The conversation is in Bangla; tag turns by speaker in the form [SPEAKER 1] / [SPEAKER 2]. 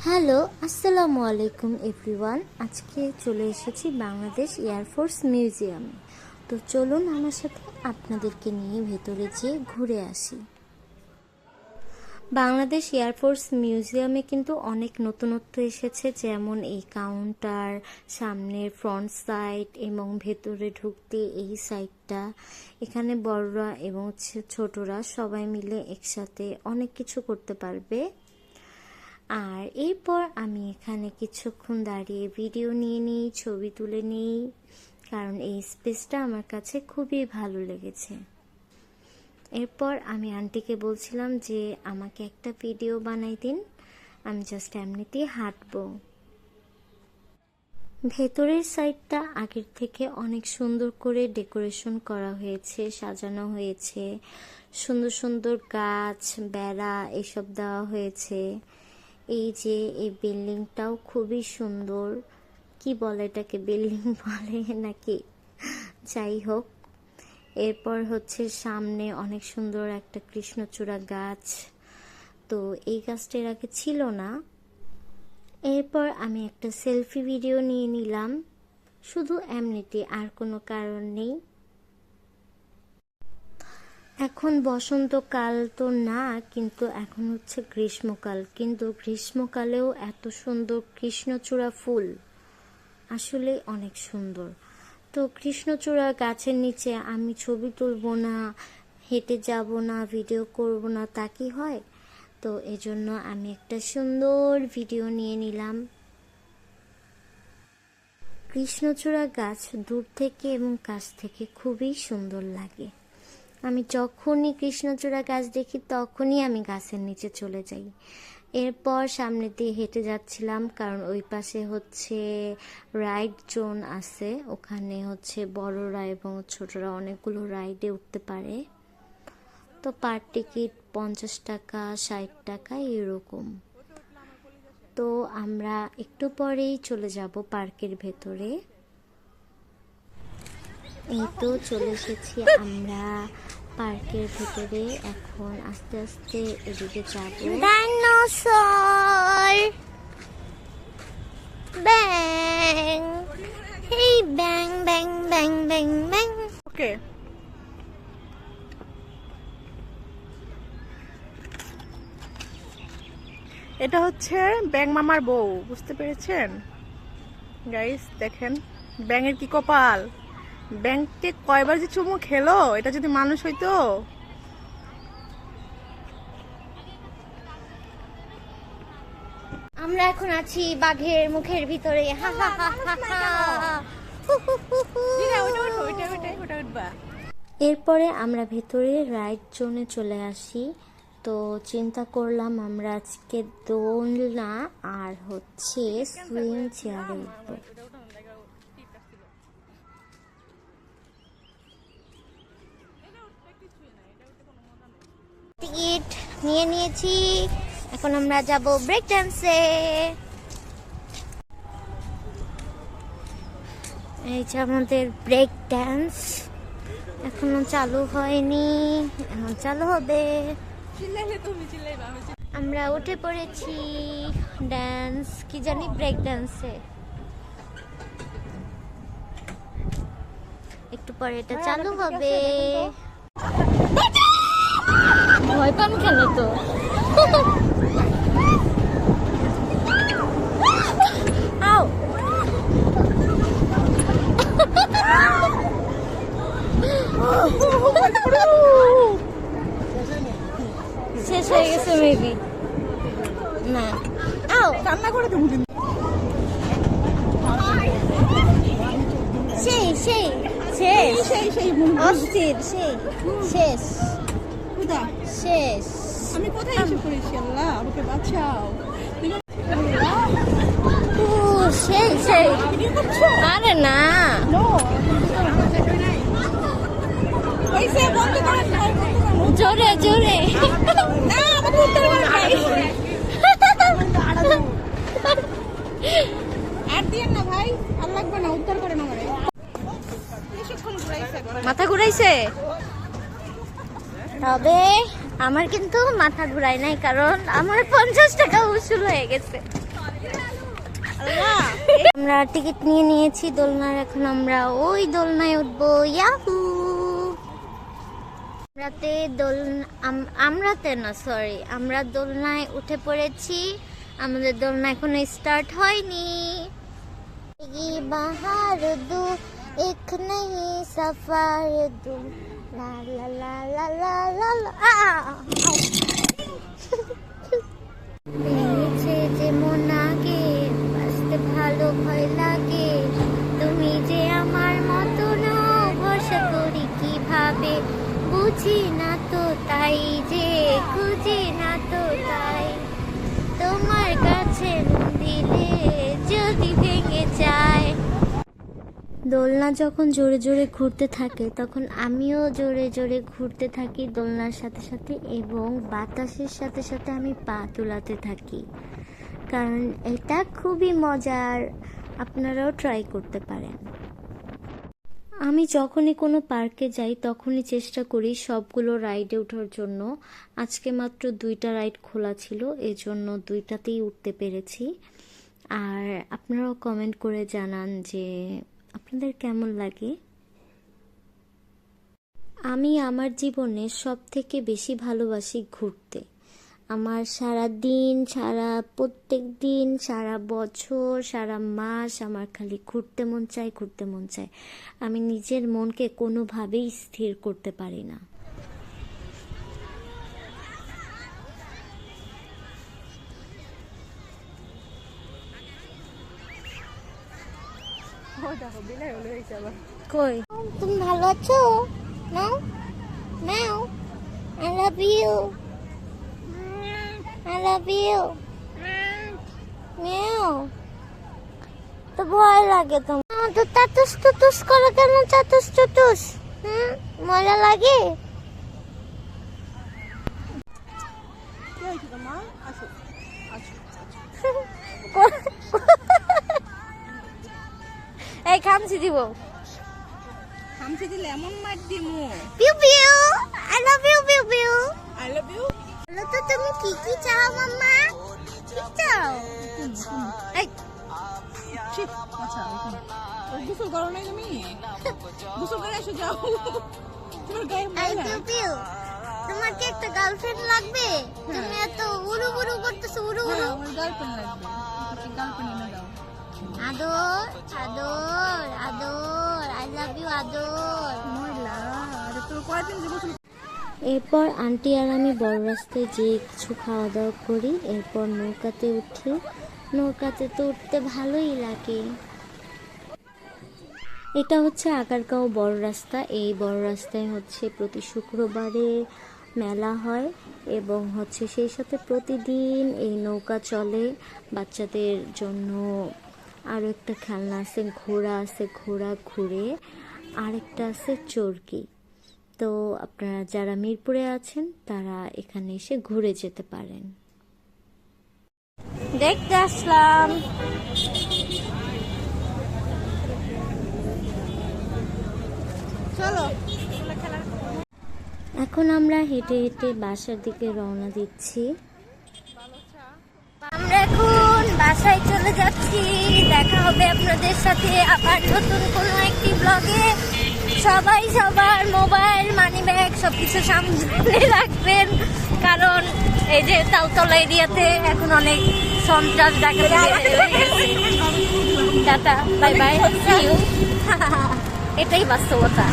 [SPEAKER 1] হ্যালো, আসসালামু আলাইকুম এভরিওয়ান। আজকে চলে এসেছি বাংলাদেশ এয়ারফোর্স মিউজিয়ামে। তো চলুন আমার সাথে আপনাদেরকে নিয়ে ভেতরে যেয়ে ঘুরে আসি। বাংলাদেশ এয়ারফোর্স মিউজিয়ামে কিন্তু অনেক নতুনত্ব এসেছে, যেমন এই কাউন্টার, সামনের ফ্রন্ট সাইড এবং ভেতরে ঢুকতে এই সাইডটা। এখানে বড়রা এবং ছোটরা সবাই মিলে একসাথে অনেক কিছু করতে পারবে। আর এরপর আমি এখানে কিছুক্ষণ দাঁড়িয়ে ভিডিও নিয়ে নিই, ছবি তুলে নিই, কারণ এই স্পেসটা আমার কাছে খুবই ভালো লেগেছে। এরপর আমি আন্টিকে বলছিলাম যে আমাকে একটা ভিডিও বানাই দিন, আমি জাস্ট এমনিতেই হাঁটবো। ভেতরের সাইডটা আগের থেকে অনেক সুন্দর করে ডেকোরেশন করা হয়েছে, সাজানো হয়েছে, সুন্দর সুন্দর গাছ, বেড়া এসব দেওয়া হয়েছে। এই যে এই বিল্ডিংটাও খুবই সুন্দর। কি বলে এটাকে, বিল্ডিং বলে নাকি, যাই হোক। এরপর হচ্ছে সামনে অনেক সুন্দর একটা কৃষ্ণচূড়া গাছ, তো এই গাছটা এর আগে ছিল না। এরপর আমি একটা সেলফি ভিডিও নিয়ে নিলাম, শুধু এমনিতে, আর কোনো কারণ নেই। এখন বসন্তকাল তো না, কিন্তু এখন হচ্ছে গ্রীষ্মকাল, কিন্তু গ্রীষ্মকালেও এত সুন্দর কৃষ্ণচূড়া ফুল, আসলে অনেক সুন্দর। তো কৃষ্ণচূড়া গাছের নিচে আমি ছবি তুলবো না, হেঁটে যাব না, ভিডিও করব না, তা কি হয়? তো এজন্য আমি একটা সুন্দর ভিডিও নিয়ে নিলাম। কৃষ্ণচূড়া গাছ দূর থেকে এবং কাছ থেকে খুবই সুন্দর লাগে। আমি যখনই কৃষ্ণচূড়া গাছ দেখি তখনই আমি গাছের নিচে চলে যাই। এরপর সামনে দিয়ে হেঁটে যাচ্ছিলাম, কারণ ওই পাশে হচ্ছে রাইড জোন আছে, ওখানে হচ্ছে বড়রা এবং ছোটরা অনেকগুলো রাইডে উঠতে পারে। তো পার টিকিট 50 টাকা, 60 টাকা এরকম। তো আমরা একটু পরেই চলে যাব পার্কের ভেতরে। এই তো চলে এসেছি আমরা পার্কের ভেতরে। এখন আস্তে আস্তে এদিকে যাব। ডাইনোসর, ব্যাং, এই ব্যাং ব্যাং ব্যাং ব্যাং ব্যাং।
[SPEAKER 2] ওকে, এটা হচ্ছে ব্যাং মামার বউ, বুঝতে পেরেছেন গাইস? দেখেন ব্যাঙের কি কপাল, ব্যাংকে কয়বার যে চুমু খেলো, এটা যদি মানুষ হইতো।
[SPEAKER 1] আমরা এখন আছি বাঘের মুখের ভিতরে। হা হা হা হা হা। এরপরে আমরা ভেতরে রাইড জোনে চলে আসি। তো চিন্তা করলাম আমরা আজকে দোলনা আর হচ্ছে সুইং চেয়ারে উঠবো। টিকিট নিয়ে নিয়েছি, এখন আমরা যাব ব্রেক ডান্সে। এই যে আমাদের ব্রেক ডান্স, এখনো চালু হয়নি, এখন চালু হবে। আমরা উঠে পড়েছি ডান্স, কি জানি ব্রেক ডান্সে। একটু পরে এটা চালু হবে। ভয় পান কেন? তো আও শেষ হয়ে গেছে মেবি, না আও
[SPEAKER 2] কান্না করে দেবো কিন্তু।
[SPEAKER 1] সেই সেই শেষ,
[SPEAKER 2] সেই সেই
[SPEAKER 1] অস্থির, সেই শেষ, শেষ।
[SPEAKER 2] আমি কোথায় এসে পড়েছি, আল্লাহ আমাকে বাঁচাও।
[SPEAKER 1] সেই সেই, আরে না জোরে জোরে, মাথা ঘুরাইছে। তবে আমার কিন্তু মাথা ঘুরায় নাই, কারণ আমার 50 টাকা উসুল হয়ে গেছে।
[SPEAKER 2] আল্লাহ,
[SPEAKER 1] আমরা টিকিট নিয়ে নিয়েছি দোলনার, এখন আমরা ওই দোলনায় উঠবো। ইয়াহু! আমরা দোলনায় উঠে পড়েছি। আমাদের দোলনা এখনো স্টার্ট হয়নি। বাহার দু এক नहीं सफर दू ला ला ला ला ला ला ला ভেঙেছে যে মন আগে, বাঁচতে ভালো ভয় লাগে, তুমি যে আমার মতো নও, ভরসা করি কিভাবে, বুঝি না তো তাই যে খুঁজি না তো তাই, তোমার কাছে মন দিলে যদি ভেঙে যায়। দোলনা যখন জোরে জোরে ঘুরতে থাকে তখন আমিও জোরে জোরে ঘুরতে থাকি দোলনার সাথে সাথে, এবং বাতাসের সাথে সাথে আমি পা তোলাতে থাকি, কারণ এটা খুবই মজার। আপনারাও ট্রাই করতে পারেন। আমি যখনই কোনো পার্কে যাই তখনই চেষ্টা করি সবগুলো রাইডে ওঠার জন্য। আজকে মাত্র 2টা রাইড খোলা ছিল, এজন্য 2টাতেই উঠতে পেরেছি। আর আপনারাও কমেন্ট করে জানান যে আপনাদের কেমন লাগে। আমি আমার জীবনে সব থেকে বেশি ভালোবাসি ঘুরতে। আমার সারা দিন, প্রত্যেক দিন, সারা বছর, সারা মাস আমার খালি ঘুরতে মন চায়, ঘুরতে মন চায়। আমি নিজের মনকে কোনোভাবেই স্থির করতে পারি না।
[SPEAKER 2] দেখো বিলাই হলো এই আবার।
[SPEAKER 1] কই তুমি ভালো আছো? নাও নাও, I love you, I love you. মিয়াও, তো ভয় লাগে তোমার তো, টাটুস টুটুস করো কেন? টাটুস টুটুস মজা লাগে?
[SPEAKER 2] কি হয়েছে তোমার? আসো আসো।
[SPEAKER 1] এই খামচি দিব,
[SPEAKER 2] খামচি দিলে এমন মার দিমু।
[SPEAKER 1] Piu Piu, I love you Piu Piu.
[SPEAKER 2] I love you.
[SPEAKER 1] বলো তো তুমি কি কি চাও মাম্মা? কি চাও? এই
[SPEAKER 2] শিট, আচ্ছা গোসল করো নাই তুমি? গোসল করে এসো, যাও। তোমার গায়ে
[SPEAKER 1] আই
[SPEAKER 2] ময়লা।
[SPEAKER 1] পিউ পিউ, তোমার কি একটা গার্লফ্রেন্ড লাগবে? তুমি এত উড়ু বুড়ু করতেছো, উড়ু
[SPEAKER 2] হ্যাঁ,
[SPEAKER 1] উড়ু।
[SPEAKER 2] আমার গার্লফ্রেন্ড লাগবে। একটা গার্লফ্রেন্ড এনে দাও।
[SPEAKER 1] আদর আদর আদর, আই লাভ ইউ আদর।
[SPEAKER 2] ময়লা, আরে তোর কয়দিন যে গোসল।
[SPEAKER 1] এরপর আন্টি আর আমি বড় রাস্তায় যেয়ে কিছু খাওয়া দাওয়া করি, এরপর নৌকাতে উঠি। নৌকাতে তো উঠতে ভালোই লাগে। এটা হচ্ছে আগারগাঁও বড় রাস্তা। এই বড় রাস্তায় হচ্ছে প্রতি শুক্রবারে মেলা হয়, এবং হচ্ছে সেই সাথে প্রতিদিন এই নৌকা চলে। বাচ্চাদের জন্য আরও একটা খেলনা আছে, ঘোড়া আছে, ঘোড়া ঘুরে। আরেকটা আছে চরকি। তো আপনারা যারা মিরপুরে আছেন তারা এখানে এসে ঘুরে যেতে পারেন। দেখতে আসলাম।
[SPEAKER 2] চলো।
[SPEAKER 1] এখন আমরা হেঁটে হেঁটে বাসার দিকে রওনা দিচ্ছি। আমরা এখন বাসায় চলে যাচ্ছি। দেখা হবে আপনাদের সাথে আবার নতুন কোনো একটি ব্লগে। সবাই সবার মোবাইল, মানি ব্যাগ সবকিছু সামনে রাখবেন, কারণ এই যে তালতলা এরিয়াতে এখন অনেক সন্ত্রাস ডাকাতি হয়ে গেছে। Tata, bye bye, see you. এটাই বাস্তবতা।